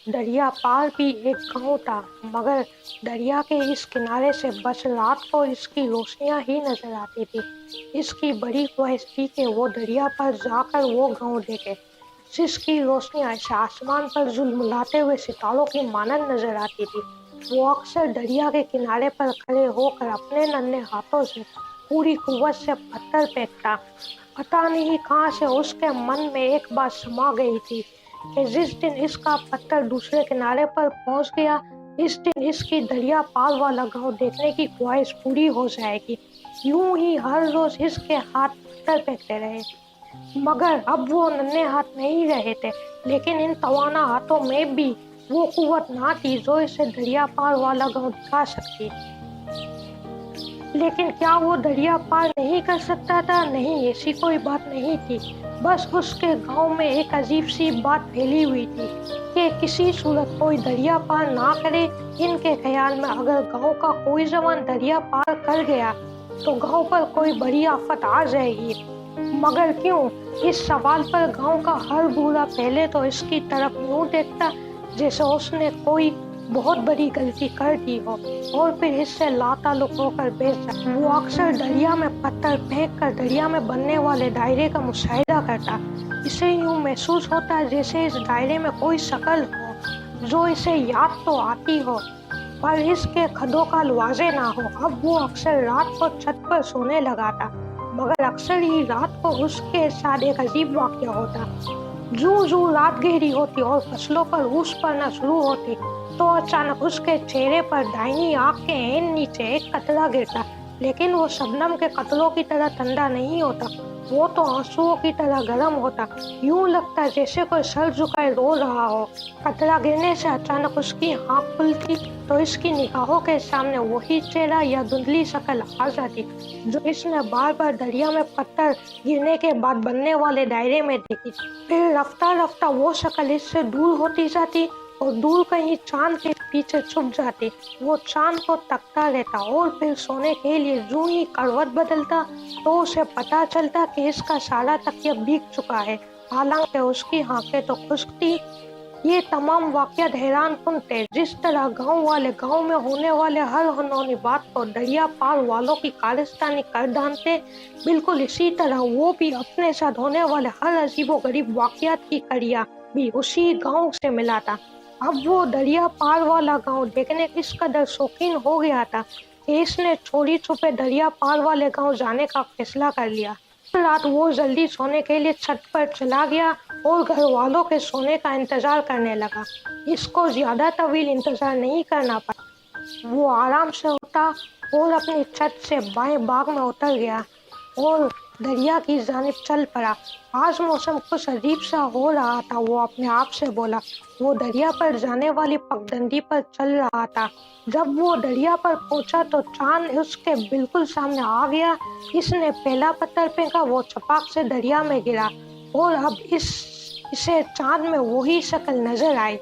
دریا پار بھی ایک گاؤں تھا، مگر دریا کے اس کنارے سے بس رات کو اس کی روشنیاں ہی نظر آتی تھی۔ اس کی بڑی خواہش تھی کہ وہ دریا پر جا کر وہ گاؤں دیکھے جس کی روشنی ایسے آسمان پر جھلملاتے ہوئے ستاروں کی مانند نظر آتی تھی۔ وہ اکثر دریا کے کنارے پر کھڑے ہو کر اپنے ننھے ہاتھوں سے پوری قوت سے پتھر پھینکتا۔ پتہ نہیں کہاں سے اس کے من میں ایک بات سما گئی تھی کہ جس دن اس کا پتھر دوسرے کنارے پر پہنچ گیا، اس دن اس کی دریا پار والا گاؤں دیکھنے کی خواہش پوری ہو جائے گی۔ یوں ہی ہر روز اس کے ہاتھ پتھر پھینکتے رہے، مگر اب وہ ننھے ہاتھ نہیں رہے تھے، لیکن ان توانا ہاتھوں میں بھی وہ قوت نہ تھی جو اسے دریا پار والا گاؤں دکھا سکتی۔ لیکن کیا وہ دریا پار نہیں کر سکتا تھا؟ نہیں، ایسی کوئی بات نہیں تھی۔ بس اس کے گاؤں میں ایک عجیب سی بات پھیلی ہوئی تھی کہ کسی صورت کوئی دریا پار نہ کرے۔ ان کے خیال میں اگر گاؤں کا کوئی جوان دریا پار کر گیا تو گاؤں پر کوئی بڑی آفت آ جائے گی۔ مگر کیوں؟ اس سوال پر گاؤں کا ہر بوڑھا پہلے تو اس کی طرف یوں دیکھتا جیسے اس نے کوئی بہت بڑی غلطی کر دی ہو، اور پھر اس سے لاتعلق ہو کر بیٹھ جاتا۔ وہ اکثر دریا میں پتھر پھینک کر دریا میں بننے والے دائرے کا مشاہدہ کرتا۔ اسے یوں محسوس ہوتا جیسے اس دائرے میں کوئی شکل ہو جو اسے یاد تو آتی ہو پر اس کے کھدوں کا واضح نہ ہو۔ اب وہ اکثر رات کو چھت پر سونے لگا تھا، مگر اکثر ہی رات کو اس کے ساتھ ایک عجیب واقعہ ہوتا۔ جو رات گہری ہوتی اور فصلوں پر اوس پڑنا شروع ہوتی تو اچانک اس کے چہرے پر دائنی آنکھ کے عین نیچے ایک قطرہ گرتا، لیکن وہ شبنم کے قطروں کی طرح ٹھنڈا نہیں ہوتا، وہ تو آنسوؤں کی طرح گرم ہوتا۔ یوں لگتا جیسے کوئی سر جھکائے رو رہا ہو۔ قطرہ گرنے سے اچانک اس کی آنکھ کھلتی تو اس کی نگاہوں کے سامنے وہی چہرہ یا دھندلی شکل آ جاتی جو اس نے بار بار دریا میں پتھر گرنے کے بعد بننے والے دائرے میں دیکھی۔ پھر رفتہ رفتہ وہ شکل اس سے دور ہوتی جاتی اور دور کہیں چاند کے پیچھے چھپ جاتی۔ وہ چاند کو تکتا رہتا اور پھر سونے کے لیے جو ہی کروٹ بدلتا تو اسے پتہ چلتا کہ اس کا سارا تکیہ بھیگ چکا ہے، حالانکہ اس کی آنکھیں تو خشک تھی۔ یہ تمام واقعات حیران کن تھے۔ جس طرح گاؤں والے گاؤں میں ہونے والے ہر انہونی بات کو دریا پار والوں کی کارستانی کر ڈالتے، بالکل اسی طرح وہ بھی اپنے ساتھ ہونے والے ہر عجیب و غریب واقعات کی کڑیاں بھی اسی گاؤں سے ملا تھا۔ اب وہ دریا پار والا گاؤں دیکھنے اس قدر شوقین ہو گیا تھا کہ اس نے چوری چھپے دریا پار والے گاؤں جانے کا فیصلہ کر لیا۔ رات وہ جلدی سونے کے لیے چھت پر چلا گیا اور گھر والوں کے سونے کا انتظار کرنے لگا۔ اس کو زیادہ طویل انتظار نہیں کرنا پڑا۔ وہ آرام سے اٹھا اور اپنی چھت سے بائیں باغ میں اتر گیا اور دریا کی جانب چل پڑا۔ آج موسم کچھ عجیب سا ہو رہا تھا، وہ اپنے آپ سے بولا۔ وہ دریا پر جانے والی پگڈنڈی پر چل رہا تھا۔ جب وہ دریا پر پہنچا تو چاند اس کے بالکل سامنے آ گیا۔ اس نے پہلا پتھر پھینکا، وہ چھپاک سے دریا میں گرا اور اب اسے چاند میں وہی شکل نظر آئی۔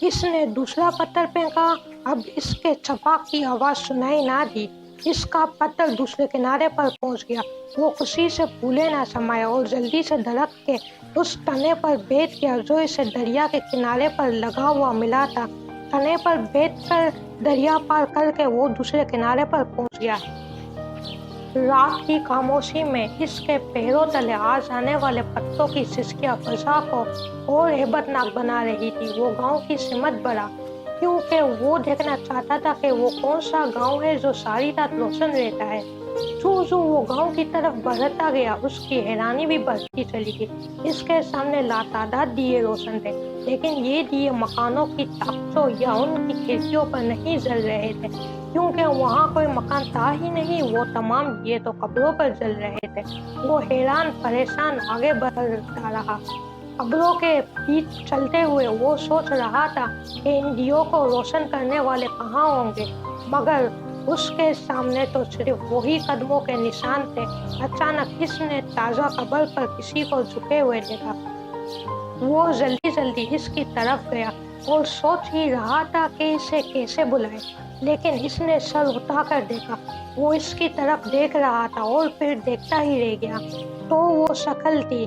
اس نے دوسرا پتھر پھینکا، اب اس کے چھپاک کی آواز سنائی نہ دی۔ اس کا پتھر دوسرے کنارے پر پہنچ گیا۔ وہ خوشی سے پھولے نہ سمایا اور جلدی سے درخت کے اس تنے پر بیٹھ گیا جو اسے دریا کے کنارے پر لگا ہوا ملا تھا۔ تنے پر بیٹھ کر دریا پار کر کے وہ دوسرے کنارے پر پہنچ گیا۔ رات کی خاموشی میں اس کے پیروں تلے آ جانے والے پتوں کی سسکیاں فضا کو اور ہیبت ناک بنا رہی تھی۔ وہ گاؤں کی سمت بڑھا کیونکہ وہ دیکھنا چاہتا تھا کہ وہ کون سا گاؤں ہے جو ساری رات روشن رہتا ہے۔ جو وہ گاؤں کی طرف بڑھتا گیا اس کی حیرانی بھی بڑھتی چلی گئی۔ اس کے سامنے لاتعداد دیے روشن تھے، لیکن یہ دیے مکانوں کی طاقتوں یا ان کی کھڑکیوں پر نہیں جل رہے تھے، کیونکہ وہاں کوئی مکان تھا ہی نہیں۔ وہ تمام دیے تو قبروں پر جل رہے تھے۔ وہ حیران پریشان آگے بڑھتا رہا۔ قبروں کے بیچ چلتے ہوئے وہ سوچ رہا تھا کہ ان دیوں کو روشن کرنے والے کہاں ہوں گے، مگر اس کے سامنے تو صرف وہی قدموں کے نشان تھے۔ اچانک اس نے تازہ قبر پر کسی کو جھکے ہوئے دیکھا۔ وہ جلدی جلدی اس کی طرف گیا اور سوچ ہی رہا تھا کہ اسے کیسے بلائے، لیکن اس نے سر اٹھا کر دیکھا۔ وہ اس کی طرف دیکھ رہا تھا اور پھر دیکھتا ہی رہ گیا۔ تو وہ شکل تھی